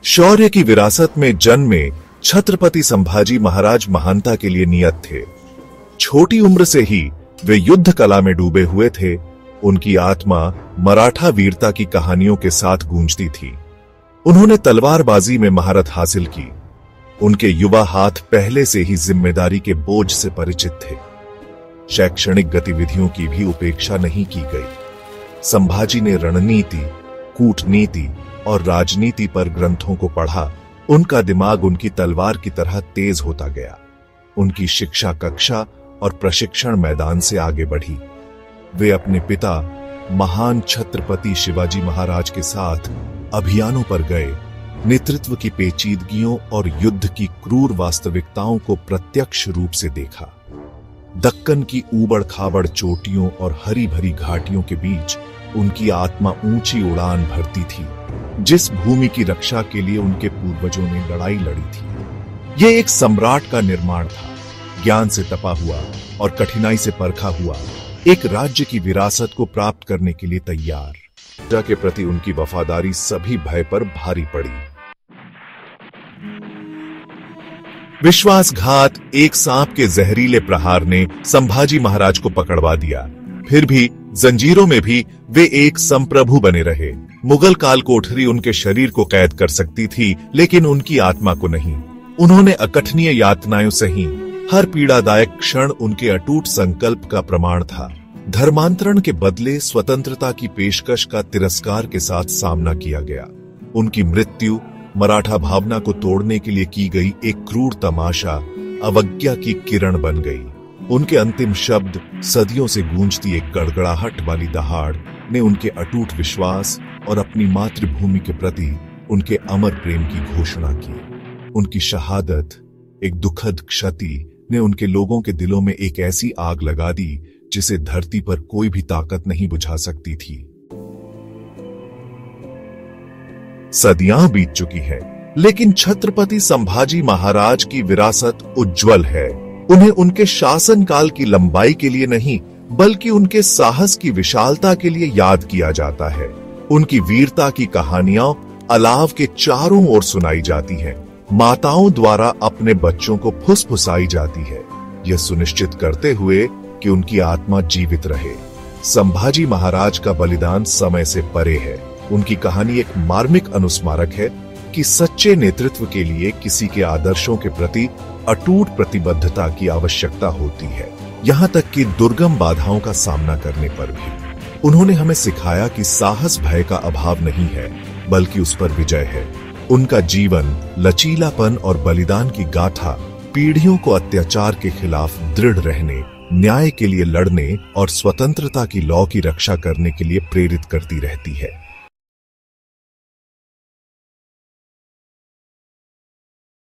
शौर्य की विरासत में जन्मे छत्रपति संभाजी महाराज महानता के लिए नियत थे। छोटी उम्र से ही वे युद्ध कला में डूबे हुए थे। उनकी आत्मा मराठा वीरता की कहानियों के साथ गूंजती थी। उन्होंने तलवारबाजी में महारत हासिल की। उनके युवा हाथ पहले से ही जिम्मेदारी के बोझ से परिचित थे। शैक्षणिक गतिविधियों की भी उपेक्षा नहीं की गई। संभाजी ने रणनीति, कूटनीति और राजनीति पर ग्रंथों को पढ़ा। उनका दिमाग उनकी तलवार की तरह तेज होता गया। उनकी शिक्षा कक्षा और प्रशिक्षण मैदान से आगे बढ़ी। वे अपने पिता महान छत्रपति शिवाजी महाराज के साथ अभियानों पर गए, नेतृत्व की पेचीदगियों और युद्ध की क्रूर वास्तविकताओं को प्रत्यक्ष रूप से देखा। दक्कन की ऊबड़ खाबड़ चोटियों और हरी भरी घाटियों के बीच उनकी आत्मा ऊंची उड़ान भरती थी, जिस भूमि की रक्षा के लिए उनके पूर्वजों ने लड़ाई लड़ी थी। यह एक सम्राट का निर्माण था, ज्ञान से तपा हुआ और कठिनाई से परखा हुआ, एक राज्य की विरासत को प्राप्त करने के लिए तैयार। प्रजा के प्रति उनकी वफादारी सभी भय पर भारी पड़ी। विश्वासघात, एक सांप के जहरीले प्रहार ने संभाजी महाराज को पकड़वा दिया। फिर भी जंजीरों में भी वे एक संप्रभु बने रहे। मुगल काल कोठरी उनके शरीर को कैद कर सकती थी, लेकिन उनकी आत्मा को नहीं। उन्होंने अकथनीय यातनाएं सही। हर पीड़ादायक क्षण उनके अटूट संकल्प का प्रमाण था। धर्मांतरण के बदले स्वतंत्रता की पेशकश का तिरस्कार के साथ सामना किया गया। उनकी मृत्यु मराठा भावना को तोड़ने के लिए की गई एक क्रूर तमाशा, अवज्ञा की किरण बन गई। उनके अंतिम शब्द, सदियों से गूंजती एक गड़गड़ाहट वाली दहाड़ ने उनके अटूट विश्वास और अपनी मातृभूमि के प्रति उनके अमर प्रेम की घोषणा की। उनकी शहादत, एक दुखद क्षति, ने उनके लोगों के दिलों में एक ऐसी आग लगा दी जिसे धरती पर कोई भी ताकत नहीं बुझा सकती थी। सदियां बीत चुकी हैं, लेकिन छत्रपति संभाजी महाराज की विरासत उज्जवल है। उन्हें उनके शासनकाल की लंबाई के लिए नहीं, बल्कि उनके साहस की विशालता के लिए याद किया जाता है। उनकी वीरता की कहानियां अलाव के चारों ओर सुनाई जाती हैं। माताओं द्वारा अपने बच्चों को फुसफुसाई जाती है, यह सुनिश्चित करते हुए कि उनकी आत्मा जीवित रहे। संभाजी महाराज का बलिदान समय से परे है। उनकी कहानी एक मार्मिक अनुस्मारक है कि सच्चे नेतृत्व के लिए किसी के आदर्शों के प्रति अटूट प्रतिबद्धता की आवश्यकता होती है, यहाँ तक कि दुर्गम बाधाओं का सामना करने पर भी। उन्होंने हमें सिखाया कि साहस भय का अभाव नहीं है, बल्कि उस पर विजय है। उनका जीवन, लचीलापन और बलिदान की गाथा पीढ़ियों को अत्याचार के खिलाफ दृढ़ रहने, न्याय के लिए लड़ने और स्वतंत्रता की लौ की रक्षा करने के लिए प्रेरित करती रहती है।